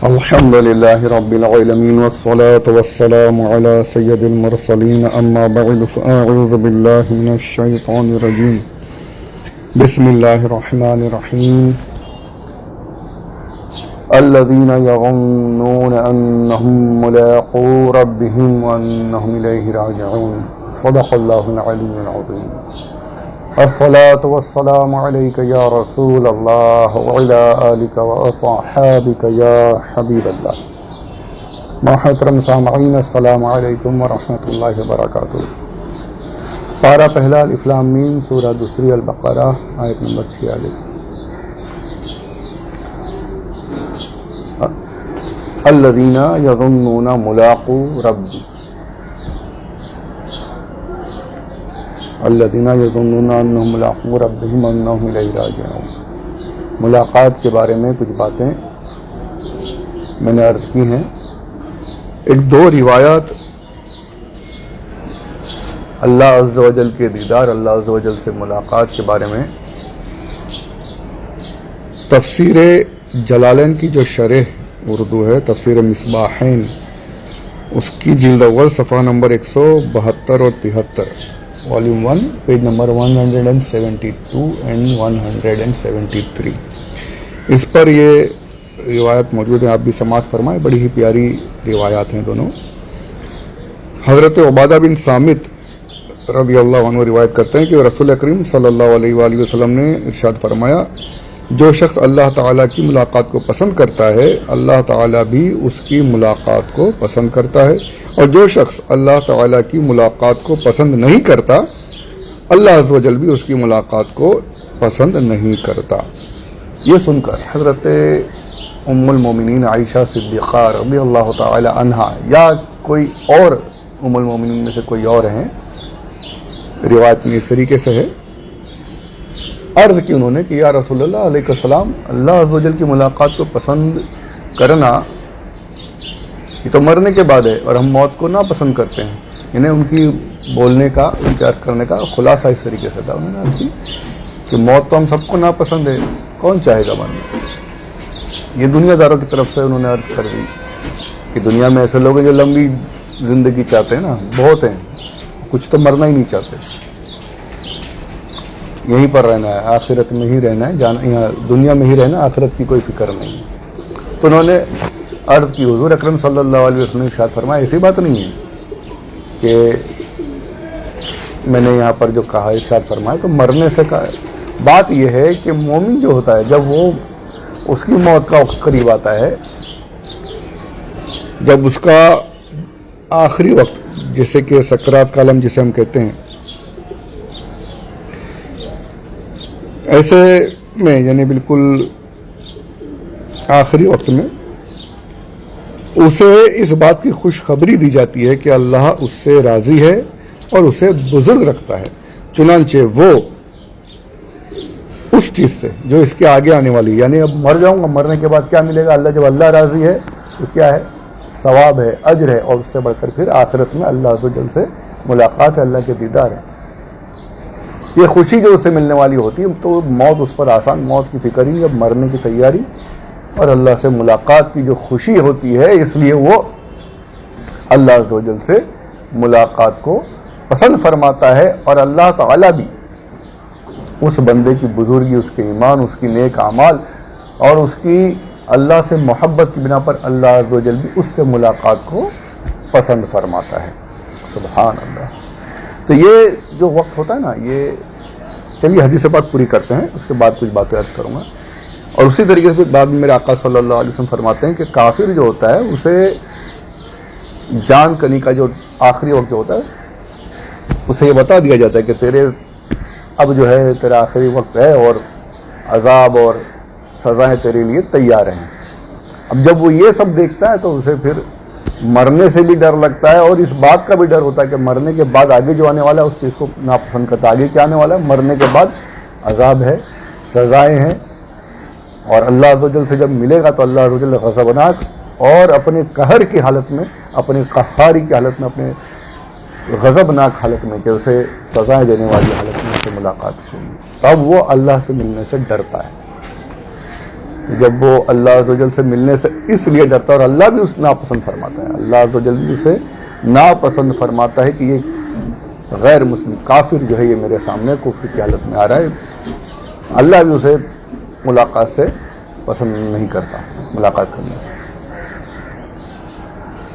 الحمد لله رب العالمين والصلاة والسلام على سيد المرسلين أما بعد فأعوذ بالله من الشيطان الرجيم بسم الله الرحمن الرحيم الذين يظنون أنهم ملاقو ربهم وأنهم إليه راجعون صدق الله العلي العظيم الصلاة والسلام عليك يا رسول الله وعلى آلك وأصحابك يا حبيب الله. محترم سامعین السلام علیکم ورحمۃ اللہ وبرکاتہ. پارہ پہلا الف لام میم، سورہ دوسری البقرہ، آیت نمبر 46. الذین یظنون ملاقو ربی، الذین یظنون انہم ملاقو ربہم وانہم الیہ راجعون. ملاقات کے بارے میں کچھ باتیں میں نے عرض کی ہیں. ایک دو روایات اللہ عز و جل کے دیدار، اللہ عز و جل سے ملاقات کے بارے میں. تفسیر جلالین کی جو شرح اردو ہے، تفسیر مصباحین، اس کی جلد اول صفحہ نمبر 172 اور 73، والیوم 1 پیج نمبر 172 اینڈ 173، اس پر یہ روایت موجود ہے. آپ بھی سماعت فرمائیں. بڑی ہی پیاری روایات ہیں دونوں. حضرت عبادہ بن صامت رضی اللہ عنہ روایت کرتے ہیں کہ رسول اکرم صلی اللہ علیہ وآلہ وسلم نے ارشاد فرمایا، جو شخص اللہ تعالیٰ کی ملاقات کو پسند کرتا ہے اللہ تعالیٰ بھی اس کی ملاقات کو پسند کرتا ہے، اور جو شخص اللہ تعالیٰ کی ملاقات کو پسند نہیں کرتا اللہ عز و جل بھی اس کی ملاقات کو پسند نہیں کرتا. یہ سن کر حضرت ام المومنین عائشہ صدیقہ رضی اللہ تعالی عنہا، یا کوئی اور ام المومنین میں سے کوئی اور ہیں، روایت میں اس طریقے سے ہے، عرض کی انہوں نے کہ یا رسول اللہ علیہ السلام، اللہ عز و جل کی ملاقات کو پسند کرنا یہ تو مرنے کے بعد ہے، اور ہم موت کو ناپسند کرتے ہیں. انہیں ان کی بولنے کا، ان کے عرض کرنے کا خلاصہ اس طریقے سے تھا. انہوں نے عرض کی کہ موت تو ہم سب کو ناپسند ہے، کون چاہے گا مرنا. یہ دنیا داروں کی طرف سے انہوں نے عرض کر دی کہ دنیا میں ایسے لوگ ہیں جو لمبی زندگی چاہتے ہیں نا، بہت ہیں، کچھ تو مرنا ہی نہیں چاہتے، یہیں پر رہنا ہے، آخرت میں ہی رہنا ہے، یہاں دنیا میں ہی رہنا، آخرت کی کوئی فکر نہیں. تو انہوں نے عرض کی حضور اکرم صلی اللہ علیہ وسلم نے ارشاد فرمایا، ایسی بات نہیں ہے کہ میں نے یہاں پر جو کہا ارشاد فرمایا تو مرنے سے کہا. بات یہ ہے کہ مومن جو ہوتا ہے جب وہ اس کی موت کا وقت قریب آتا ہے، جب اس کا آخری وقت، جیسے کہ سکرات کا عالم جسے ہم کہتے ہیں، ایسے میں یعنی بالکل آخری وقت میں اسے اس بات کی خوشخبری دی جاتی ہے کہ اللہ اس سے راضی ہے اور اسے بزرگ رکھتا ہے، چنانچہ وہ اس چیز سے جو اس کے آگے آنے والی، یعنی اب مر جاؤں گا، مرنے کے بعد کیا ملے گا؟ اللہ، جب اللہ راضی ہے تو کیا ہے؟ ثواب ہے، اجر ہے، اور اس سے بڑھ کر پھر آخرت میں اللہ عز و جل سے ملاقات ہے، اللہ کے دیدار ہے. یہ خوشی جو اسے ملنے والی ہوتی ہے، تو موت اس پر آسان، موت کی فکر ہی، اب مرنے کی تیاری اور اللہ سے ملاقات کی جو خوشی ہوتی ہے، اس لیے وہ اللہ عز و جل سے ملاقات کو پسند فرماتا ہے. اور اللہ تعالیٰ بھی اس بندے کی بزرگی، اس کے ایمان، اس کی نیک اعمال اور اس کی اللہ سے محبت کی بنا پر اللہ عز و جل بھی اس سے ملاقات کو پسند فرماتا ہے. سبحان اللہ. تو یہ جو وقت ہوتا ہے نا، یہ چلیے حدیث بات پوری کرتے ہیں، اس کے بعد کچھ باتیں عرض کروں گا. اور اسی طریقے سے بعد میں میرے آقا صلی اللہ علیہ وسلم فرماتے ہیں کہ کافر جو ہوتا ہے اسے جان کنی کا جو آخری وقت جو ہوتا ہے اسے یہ بتا دیا جاتا ہے کہ تیرے اب جو ہے تیرا آخری وقت ہے، اور عذاب اور سزائیں تیرے لیے تیار ہیں. اب جب وہ یہ سب دیکھتا ہے تو اسے پھر مرنے سے بھی ڈر لگتا ہے، اور اس بات کا بھی ڈر ہوتا ہے کہ مرنے کے بعد آگے جو آنے والا ہے اس چیز کو ناپسند کرتا ہے. آگے کیا آنے والا ہے؟ مرنے کے بعد عذاب ہے، سزائیں ہیں، اور اللہ عز و جل سے جب ملے گا تو اللہ عز و جل غضبناک اور اپنے قہر کی حالت میں، اپنے قہاری کی حالت میں، اپنے غضبناک حالت میں، کہ اسے سزائیں دینے والی حالت میں اسے ملاقات ہوگی. تب وہ اللہ سے ملنے سے ڈرتا ہے. جب وہ اللہ عز و جل سے ملنے سے اس لیے ڈرتا ہے، اور اللہ بھی اس ناپسند فرماتا ہے، اللہ عز و جل بھی اسے ناپسند فرماتا ہے کہ یہ غیر مسلم کافر جو ہے یہ میرے سامنے کفر کی حالت میں آ رہا ہے، اللہ بھی اسے ملاقات سے پسند نہیں کرتا، ملاقات کرنے سے۔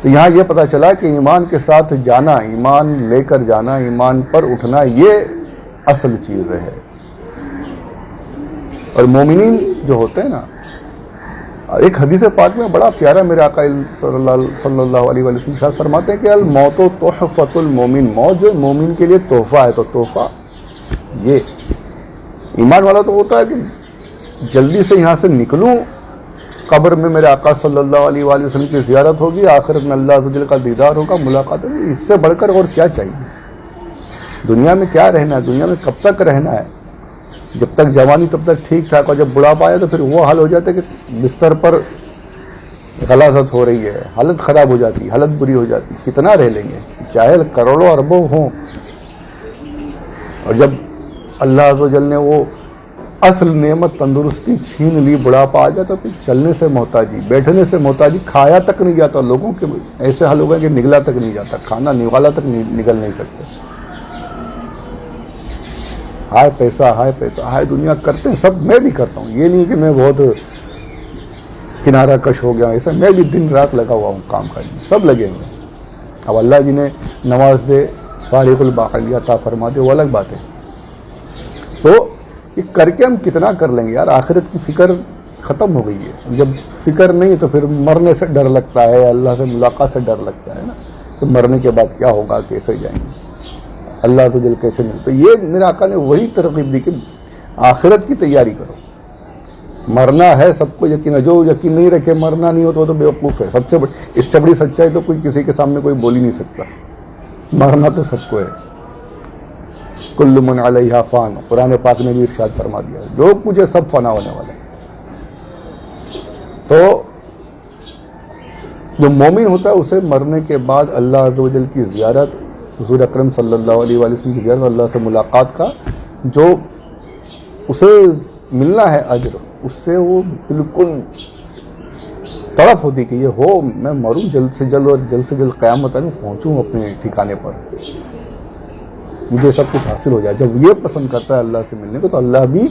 تو یہاں یہ پتہ چلا کہ ایمان کے ساتھ جانا، ایمان لے کر جانا، ایمان پر اٹھنا، یہ اصل چیز ہے۔ اور مومنین جو ہوتے ہیں نا، ایک حدیث پاک میں بڑا پیارا میرے آقا صلی اللہ علیہ وسلم ارشاد فرماتے ہیں کہ الموت تحفۃ المومن، موت جو مومن کے لیے تحفہ ہے۔ تو تحفہ یہ ایمان والا تو ہوتا ہے کہ جلدی سے یہاں سے نکلوں، قبر میں میرے آقا صلی اللہ علیہ وآلہ وسلم کی زیارت ہوگی، آخرت میں اللہ عز و جل کا دیدار ہوگا، ملاقات ہوگی، اس سے بڑھ کر اور کیا چاہیے؟ دنیا میں کیا رہنا ہے؟ دنیا میں کب تک رہنا ہے؟ جب تک جوانی تب تک ٹھیک ٹھاک، اور جب بڑھاپا آئے تو پھر وہ حال ہو جاتا ہے کہ بستر پر غلاظت ہو رہی ہے، حالت خراب ہو جاتی ہے، حالت بری ہو جاتی ہے، کتنا رہ لیں گے؟ چاہے کروڑوں اربوں ہوں، اور جب اللہ عز و جل نے وہ اصل نعمت تندرستی چھین لی، بڑھاپا آ جاتا، پھر چلنے سے محتاجی، بیٹھنے سے محتاجی، کھایا تک نہیں جاتا، لوگوں کے ایسے حال ہو گئے کہ نگلا تک نہیں جاتا، کھانا نوالا تک نگل نہیں سکتے۔ ہائے پیسہ، ہائے پیسہ، ہائے دنیا کرتے ہیں سب، میں بھی کرتا ہوں، یہ نہیں کہ میں بہت کنارہ کش ہو گیا، ایسا میں بھی دن رات لگا ہوا ہوں کام کرنے، سب لگے ہوئے ہیں۔ اب اللہ جی نے نواز دے، فارغ الباقیہ عطا فرما دے، وہ الگ بات ہے۔ تو یہ کر کے ہم کتنا کر لیں گے یار؟ آخرت کی فکر ختم ہو گئی ہے۔ جب فکر نہیں تو پھر مرنے سے ڈر لگتا ہے، اللہ سے ملاقات سے ڈر لگتا ہے نا، کہ مرنے کے بعد کیا ہوگا، کیسے جائیں گے، اللہ تو جل کیسے ملتے۔ یہ میرے آقا نے وہی ترغیب دی کہ آخرت کی تیاری کرو، مرنا ہے سب کو یقین ہے، جو یقین نہیں رکھے مرنا نہیں ہوتا تو بیوقوف ہے۔ سب سے اس سے بڑی سچائی تو کوئی کسی کے سامنے کوئی بول ہی نہیں سکتا، مرنا تو سب کو ہے۔ کل من علیہا فان، قرآن پاک نے بھی ارشاد فرما دیا، جو کچھ ہے سب فنا ہونے والا ہے۔ تو جو مومن ہوتا ہے اسے مرنے کے بعد اللہ عز و جل کی زیارت، حضور اکرم صلی اللہ علیہ وآلہ وسلم کی زیارت، اللہ سے ملاقات کا جو اسے ملنا ہے اجر، اس سے وہ بالکل تڑپ ہوتی کہ یہ ہو، میں مروں جلد سے جلد، اور جلد سے جلد قیامت میں پہنچوں اپنے ٹھکانے پر، مجھے سب کچھ حاصل ہو جائے۔ جب یہ پسند کرتا ہے اللہ سے ملنے کو تو اللہ بھی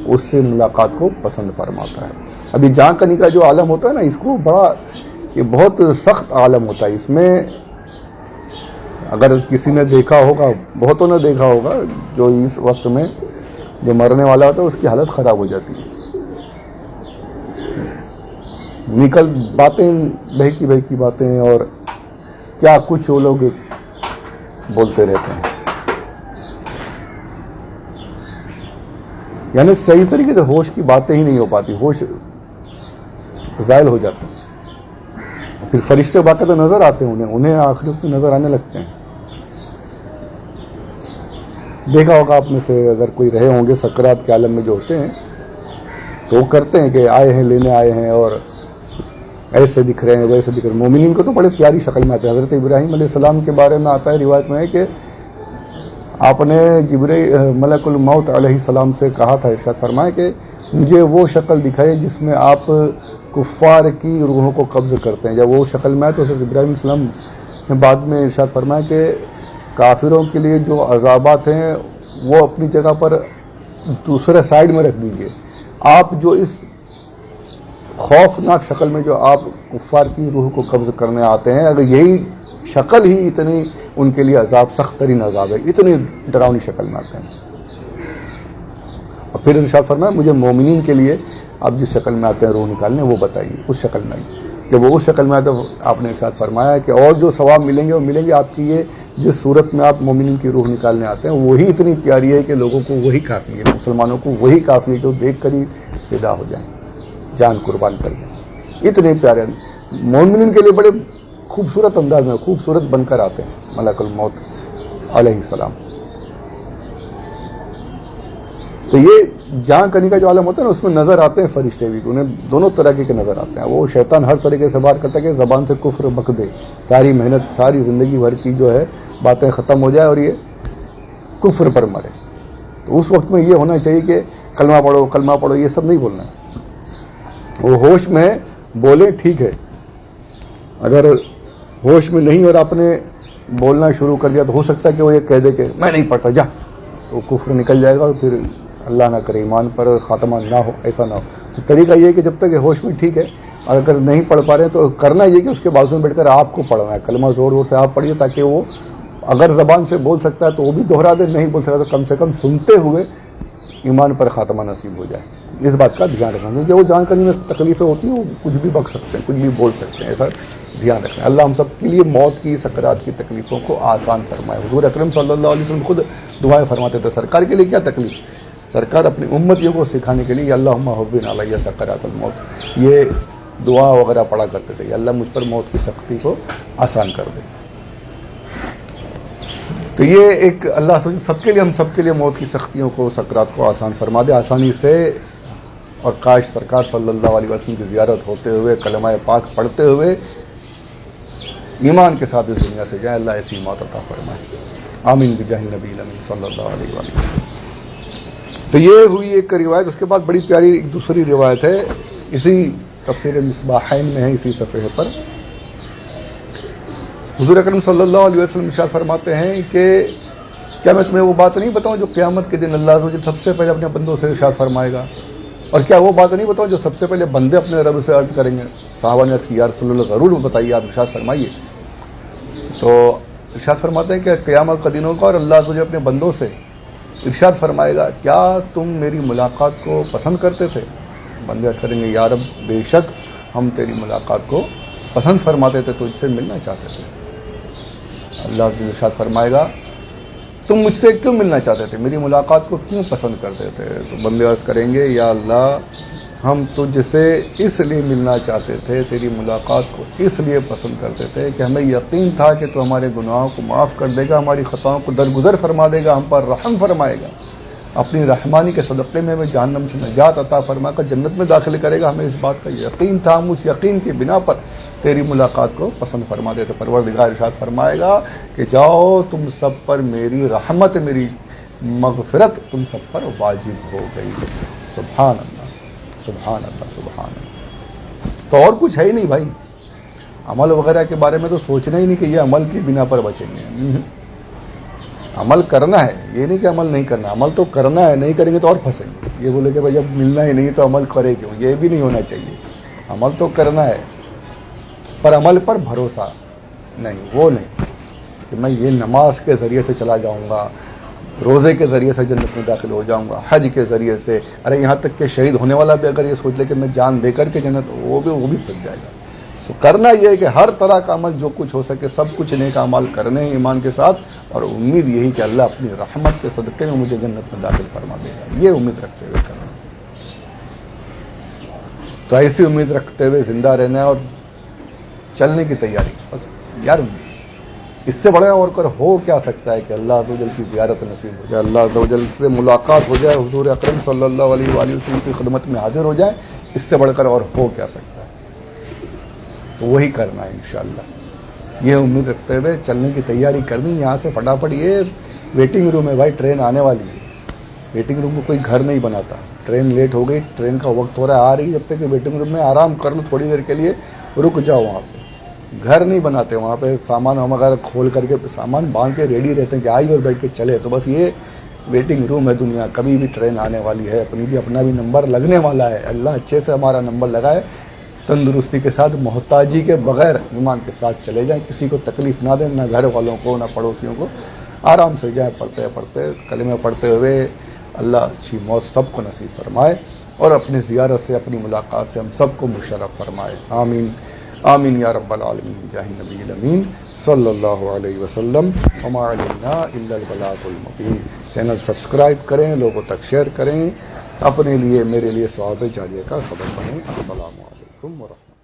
اس سے ملاقات کو پسند فرماتا ہے۔ ابھی جہاں کنی کا جو عالم ہوتا ہے نا، اس کو بڑا، یہ بہت سخت عالم ہوتا ہے۔ اس میں اگر کسی نے دیکھا ہوگا، بہتوں نے دیکھا ہوگا، جو اس وقت میں جو مرنے والا ہوتا ہے اس کی حالت خراب ہو جاتی ہے، نکل باتیں، بہکی باتیں، اور کیا کچھ وہ لوگ بولتے رہتے ہیں، یعنی صحیح طریقے سے ہوش کی باتیں ہی نہیں ہو پاتی، ہوش زائل ہو جاتا ہے۔ پھر فرشتے باقاعدہ نظر آتے ہیں انہیں آخرت میں نظر آنے لگتے ہیں۔ دیکھا ہوگا آپ میں سے اگر کوئی رہے ہوں گے سکرات کے عالم میں جو ہوتے ہیں، تو وہ کرتے ہیں کہ آئے ہیں، لینے آئے ہیں، اور ایسے دکھ رہے ہیں، ویسے دکھ رہے ہیں۔ مومنین کو تو بڑے پیاری شکل میں آتے ہیں۔ حضرت ابراہیم علیہ السلام کے بارے میں آتا ہے، روایت میں ہے کہ آپ نے ملک الموت علیہ السلام سے کہا تھا، ارشاد فرمائے کہ مجھے وہ شکل دکھائے جس میں آپ کفار کی روحوں کو قبض کرتے ہیں۔ جب وہ شکل میں آئے تو حضرت ابراہیم علیہ السلام نے بعد میں ارشاد فرمایا کہ کافروں کے لیے جو عذابات ہیں وہ اپنی جگہ پر دوسرے سائڈ میں رکھ دیجئے، آپ جو اس خوفناک شکل میں جو آپ کفار کی روح کو قبض کرنے آتے ہیں، اگر یہی شکل ہی اتنی ان کے لیے عذاب، سخت ترین عذاب ہے، اتنی ڈراؤنی شکل میں آتے ہیں۔ اور پھر ارشاد فرمایا مجھے مومنین کے لیے آپ جس شکل میں آتے ہیں روح نکالنے، وہ بتائیے، اس شکل میں آئیے۔ جب وہ اس شکل میں آئے تو آپ نے ارشاد فرمایا کہ اور جو ثواب ملیں گے وہ ملیں گے آپ کی، یہ جس صورت میں آپ مومنین کی روح نکالنے آتے ہیں وہی اتنی پیاری ہے کہ لوگوں کو وہی کافی ہے، مسلمانوں کو وہی کافی ہے کہ وہ دیکھ کر ہی فدا ہو جائیں، جان قربان کر دیں۔ اتنے پیارے مومنین کے لیے بڑے خوبصورت انداز میں، خوبصورت بن کر آتے ہیں ملک الموت علیہ السلام۔ تو یہ جہاں کنی کا جو عالم ہوتا ہے نا، اس میں نظر آتے ہیں فرشتے بھی، انہیں دونوں طرح کے نظر آتے ہیں۔ وہ شیطان ہر طریقے سے بات کرتا ہے کہ زبان سے کفر بک دے، ساری محنت، ساری زندگی بھر کی جو ہے باتیں ختم ہو جائے اور یہ کفر پر مرے۔ تو اس وقت میں یہ ہونا چاہیے کہ کلمہ پڑھو، کلمہ پڑھو، یہ سب نہیں بولنا ہے۔ وہ ہوش میں بولے ٹھیک ہے، اگر ہوش میں نہیں اور آپ نے بولنا شروع کر دیا تو ہو سکتا ہے کہ وہ یہ کہہ دے کہ میں نہیں پڑھتا جا، تو کفر نکل جائے گا اور پھر اللہ نہ کرے ایمان پر خاتمہ نہ ہو، ایسا نہ ہو۔ تو طریقہ یہ ہے کہ جب تک یہ ہوش میں ٹھیک ہے، اور اگر نہیں پڑھ پا رہے تو کرنا یہ کہ اس کے بازو میں بیٹھ کر آپ کو پڑھنا ہے، کلمہ زور زور سے آپ پڑھیے، تاکہ وہ اگر زبان سے بول سکتا ہے تو وہ بھی دہرا دے، نہیں بول سکتا تو کم سے کم سنتے ہوئے ایمان پر خاتمہ نصیب ہو جائے۔ اس بات کا دھیان رکھنا، کیونکہ وہ جانکاری میں تکلیفیں ہوتی ہیں، وہ کچھ بھی بک سکتے ہیں، کچھ بھی بول سکتے ہیں، ایسا دھیان رکھنا۔ اللہ ہم سب کے لیے موت کی سکرات کی تکلیفوں کو آسان فرمائے۔ حضور اکرم صلی اللہ علیہ وسلم خود دعائیں فرماتے تھے، سرکار کے لیے کیا تکلیف، سرکار اپنی امتیوں کو سکھانے کے لیے اللہم حوّن علیہ سکرات الموت، یہ دعا وغیرہ پڑھا کرتے تھے، اللہ مجھ پر موت کی سختی کو آسان کر دے۔ تو یہ ایک اللہ سب کے لیے، ہم سب کے لیے موت کی سختیوں کو، سکرات کو آسان فرما دے آسانی سے، اور کاش سرکار صلی اللہ علیہ وسلم کی زیارت ہوتے ہوئے، کلمہ پاک پڑھتے ہوئے ایمان کے ساتھ اس دنیا سے جائیں، اللہ ایسی موت عطا فرمائے، آمین بجاہ نبی الامین صلی اللہ علیہ وسلم۔ تو یہ ہوئی ایک روایت۔ اس کے بعد بڑی پیاری ایک دوسری روایت ہے، اسی تفسیر مصباحین میں ہے، اسی صفحے پر۔ حضور اکرم صلی اللہ علیہ وسلم ارشاد فرماتے ہیں کہ کیا میں تمہیں وہ بات نہیں بتاؤں جو قیامت کے دن اللہ عز و جل سب سے پہلے اپنے بندوں سے ارشاد فرمائے گا، اور کیا وہ بات نہیں بتاؤں جو سب سے پہلے بندے اپنے رب سے عرض کریں گے؟ صحابہ نے عرض کی یا رسول اللہ ضرور بتائیے، آپ ارشاد فرمائیے۔ تو ارشاد فرماتے ہیں کہ قیامت کا دن ہوگا اور اللہ عز و جل اپنے بندوں سے ارشاد فرمائے گا کیا تم میری ملاقات کو پسند کرتے تھے؟ بندے عرض کریں گے یا رب بے شک ہم تیری ملاقات کو پسند فرماتے تھے، تجھ سے ملنا چاہتے تھے۔ اللہ عز و جل ارشاد فرمائے گا تم مجھ سے کیوں ملنا چاہتے تھے، میری ملاقات کو کیوں پسند کرتے تھے؟ تو بندے عرض کریں گے یا اللہ ہم تجھ سے اس لیے ملنا چاہتے تھے، تیری ملاقات کو اس لیے پسند کرتے تھے کہ ہمیں یقین تھا کہ تو ہمارے گناہوں کو معاف کر دے گا، ہماری خطاؤں کو درگزر فرما دے گا، ہم پر رحم فرمائے گا، اپنی رحمانی کے صدقے میں ہمیں جہنم سے نجات عطا فرما کر جنت میں داخل کرے گا، ہمیں اس بات کا یقین تھا، ہم اس یقین کی بنا پر تیری ملاقات کو پسند فرما دیتے۔ پروردگار ارشاد فرمائے گا کہ جاؤ تم سب پر میری رحمت، میری مغفرت تم سب پر واجب ہو گئی ہے۔ سبحان اللہ سبحان اللہ سبحان اللہ۔ تو اور کچھ ہے ہی نہیں بھائی، عمل وغیرہ کے بارے میں تو سوچنا ہی نہیں کہ یہ عمل کی بنا پر بچیں گے، عمل کرنا ہے، یہ نہیں کہ عمل نہیں کرنا، عمل تو کرنا ہے، نہیں کریں گے تو اور پھنسیں گے۔ یہ بولے کہ بھائی جب ملنا ہی نہیں تو عمل کرے کیوں، یہ بھی نہیں ہونا چاہیے۔ عمل تو کرنا ہے پر عمل پر بھروسہ نہیں، وہ نہیں کہ میں یہ نماز کے ذریعے سے چلا جاؤں گا، روزے کے ذریعے سے جنت میں داخل ہو جاؤں گا، حج کے ذریعے سے، ارے یہاں تک کہ شہید ہونے والا بھی اگر یہ سوچ لے کہ میں جان دے کر کے جنت، وہ بھی پھنس جائے گا۔ تو کرنا یہ ہے کہ ہر طرح کا عمل جو کچھ ہو سکے سب کچھ نیک اعمال کرنے ہیں ایمان کے ساتھ، اور امید یہی کہ اللہ اپنی رحمت کے صدقے میں مجھے جنت میں داخل فرما دے گا، یہ امید رکھتے ہوئے کرنا۔ تو ایسی امید رکھتے ہوئے زندہ رہنا ہے اور چلنے کی تیاری۔ بس یار اس سے بڑا اور کر ہو کیا سکتا ہے کہ اللہ عز و جل کی زیارت نصیب ہو جائے، اللہ عز و جل سے ملاقات ہو جائے، حضور اکرم صلی اللہ علیہ وآلہ وسلم کی خدمت میں حاضر ہو جائے، اس سے بڑھ کر اور ہو کیا سکتا ہے؟ تو وہی کرنا ہے انشاءاللہ، یہ امید رکھتے ہوئے چلنے کی تیاری کرنی۔ یہاں سے فٹافٹ، یہ ویٹنگ روم ہے بھائی، ٹرین آنے والی ہے، ویٹنگ روم کو کوئی گھر نہیں بناتا۔ ٹرین لیٹ ہو گئی، ٹرین کا وقت ہو رہا ہے، آ رہی ہے، جب تک کہ ویٹنگ روم میں آرام کر لو تھوڑی دیر کے لیے، رک جاؤ وہاں پہ۔ گھر نہیں بناتے وہاں پہ، سامان ہم اگر کھول کر کے سامان باندھ کے ریڈی رہتے ہیں کہ آئیے اور بیٹھ کے چلے، تو بس یہ ویٹنگ روم ہے دنیا۔ کبھی بھی ٹرین آنے والی ہے، اپنا بھی نمبر لگنے والا ہے، اللہ اچھے سے ہمارا نمبر لگائے، تندرستی کے ساتھ، محتاجی کے بغیر ایمان کے ساتھ چلے جائیں، کسی کو تکلیف نہ دیں، نہ گھر والوں کو، نہ پڑوسیوں کو، آرام سے جائیں، پڑھتے کلمہ پڑھتے ہوئے۔ اللہ اچھی موت سب کو نصیب فرمائے اور اپنی زیارت سے، اپنی ملاقات سے ہم سب کو مشرف فرمائے، آمین آمین یا رب العالمین، جاہ نبی الامین صلی اللہ علیہ وسلم، وما علینا الا البلاغ المبین۔ چینل سبسکرائب کریں، لوگوں تک شیئر کریں، اپنے لیے، میرے لیے ثواب جاریہ کا سبب بنیں۔ السلام علیکم ورحمۃ اللہ۔